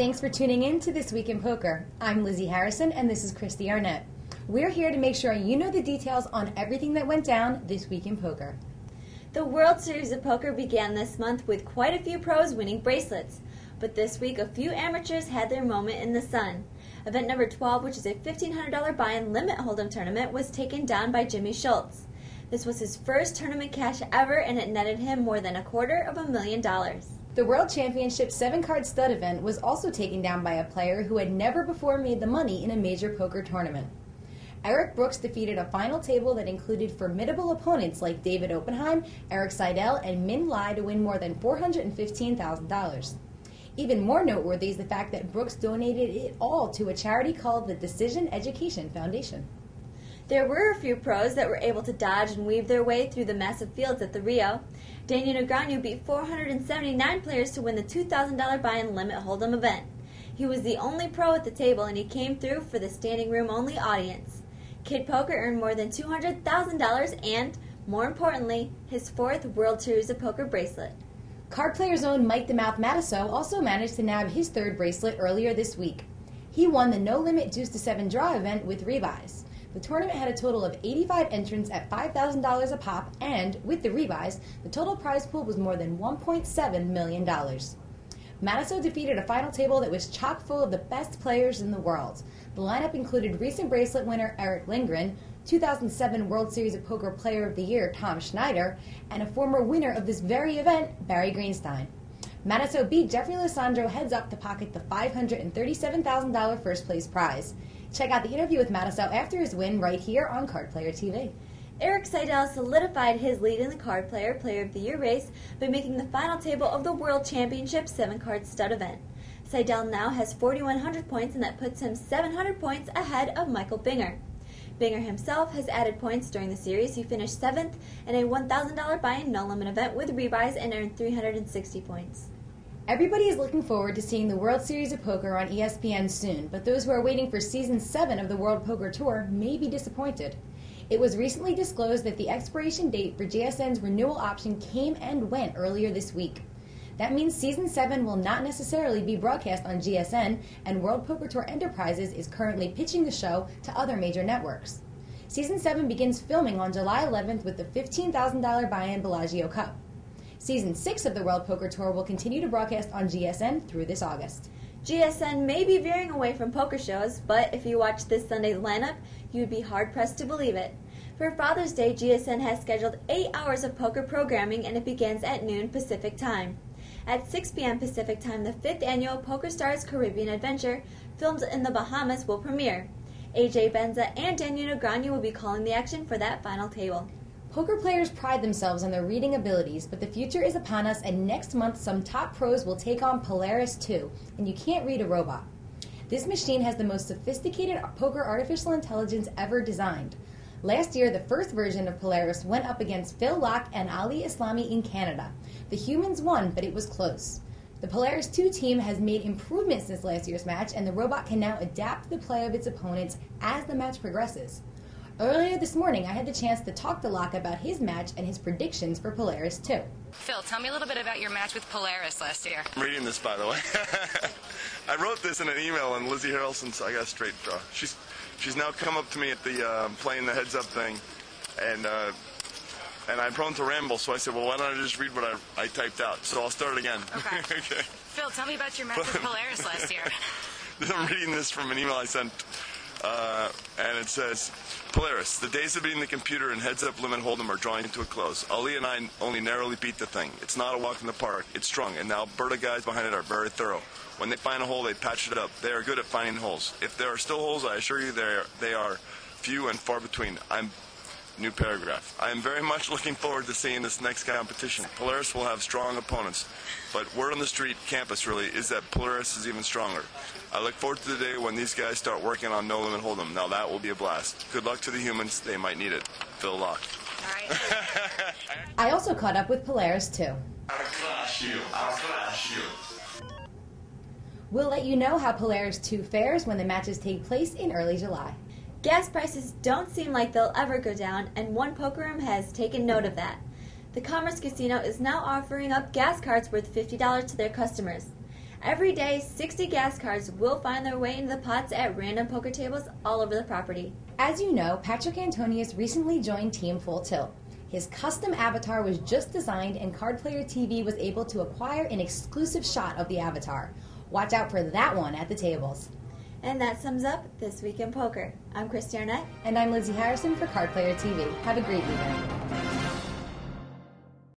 Thanks for tuning in to This Week in Poker. I'm Lizzie Harrison and this is Christy Arnett. We're here to make sure you know the details on everything that went down this week in poker. The World Series of Poker began this month with quite a few pros winning bracelets. But this week, a few amateurs had their moment in the sun. Event number 12, which is a $1,500 buy-in limit hold'em tournament, was taken down by Jimmy Schultz. This was his first tournament cash ever, and it netted him more than $250,000. The World Championship 7-card stud event was also taken down by a player who had never before made the money in a major poker tournament. Eric Brooks defeated a final table that included formidable opponents like David Oppenheim, Eric Seidel, and Min Lai to win more than $415,000. Even more noteworthy is the fact that Brooks donated it all to a charity called the Decision Education Foundation. There were a few pros that were able to dodge and weave their way through the massive fields at the Rio. Daniel Negreanu beat 479 players to win the $2,000 buy-in limit hold'em event. He was the only pro at the table, and he came through for the standing room only audience. Kid Poker earned more than $200,000 and, more importantly, his 4th World Series of Poker bracelet. Card Player's own Mike the Mouth Matusow also managed to nab his 3rd bracelet earlier this week. He won the No Limit Deuce to 7 draw event with Revise. The tournament had a total of 85 entrants at $5,000 a pop, and, with the Revise, the total prize pool was more than $1.7 million. Matusow defeated a final table that was chock full of the best players in the world. The lineup included recent bracelet winner Eric Lindgren, 2007 World Series of Poker Player of the Year Tom Schneider, and a former winner of this very event, Barry Greenstein. Matusow beat Jeffrey Losandro heads up to pocket the $537,000 first place prize. Check out the interview with Matusow after his win right here on Card Player TV. Eric Seidel solidified his lead in the Card Player Player of the Year race by making the final table of the World Championship 7-card stud event. Seidel now has 4,100 points, and that puts him 700 points ahead of Michael Binger. Binger himself has added points during the series. He finished 7th in a $1,000 buy-in no-limit event with Revise and earned 360 points. Everybody is looking forward to seeing the World Series of Poker on ESPN soon, but those who are waiting for Season 7 of the World Poker Tour may be disappointed. It was recently disclosed that the expiration date for GSN's renewal option came and went earlier this week. That means Season 7 will not necessarily be broadcast on GSN, and World Poker Tour Enterprises is currently pitching the show to other major networks. Season 7 begins filming on July 11th with the $15,000 buy-in Bellagio Cup. Season 6 of the World Poker Tour will continue to broadcast on GSN through this August. GSN may be veering away from poker shows, but if you watch this Sunday's lineup, you'd be hard-pressed to believe it. For Father's Day, GSN has scheduled 8 hours of poker programming, and it begins at noon Pacific Time. At 6 p.m. Pacific Time, the 5th annual PokerStars Caribbean Adventure, filmed in the Bahamas, will premiere. AJ Benza and Daniel Negreanu will be calling the action for that final table. Poker players pride themselves on their reading abilities, but the future is upon us, and next month some top pros will take on Polaris 2, and you can't read a robot. This machine has the most sophisticated poker artificial intelligence ever designed. Last year, the first version of Polaris went up against Phil Locke and Ali Islami in Canada. The humans won, but it was close. The Polaris 2 team has made improvements since last year's match, and the robot can now adapt the play of its opponents as the match progresses. Earlier this morning, I had the chance to talk to Locke about his match and his predictions for Polaris 2. Phil, tell me a little bit about your match with Polaris last year. I'm reading this, by the way. I wrote this in an email, and Lizzie Harrelson's, I got a straight draw. She's now come up to me at the playing the heads-up thing, and I'm prone to ramble, so I said, well, why don't I just read what I typed out? So I'll start again. Okay. Okay. Phil, tell me about your match with Polaris last year. I'm reading this from an email I sent, and it says, Polaris, the days of beating the computer and heads-up limit hold'em are drawing to a close. Ali and I only narrowly beat the thing. It's not a walk in the park. It's strong, and the Alberta guys behind it are very thorough. When they find a hole, they patch it up. They are good at finding holes. If there are still holes, I assure you they are few and far between. New paragraph. I am very much looking forward to seeing this next competition. Polaris will have strong opponents, but word on the street, campus really, is that Polaris is even stronger. I look forward to the day when these guys start working on No Limit Hold'em. Now that will be a blast. Good luck to the humans. They might need it. Phil Locke. All right. I also caught up with Polaris 2. I'll clash you. We'll let you know how Polaris 2 fares when the matches take place in early July. Gas prices don't seem like they'll ever go down, and one poker room has taken note of that. The Commerce Casino is now offering up gas cards worth $50 to their customers. Every day, 60 gas cards will find their way into the pots at random poker tables all over the property. As you know, Patrick Antonius recently joined Team Full Tilt. His custom avatar was just designed, and Card Player TV was able to acquire an exclusive shot of the avatar. Watch out for that one at the tables. And that sums up This Week in Poker. I'm Christy Arnett. And I'm Lizzie Harrison for Card Player TV. Have a great weekend.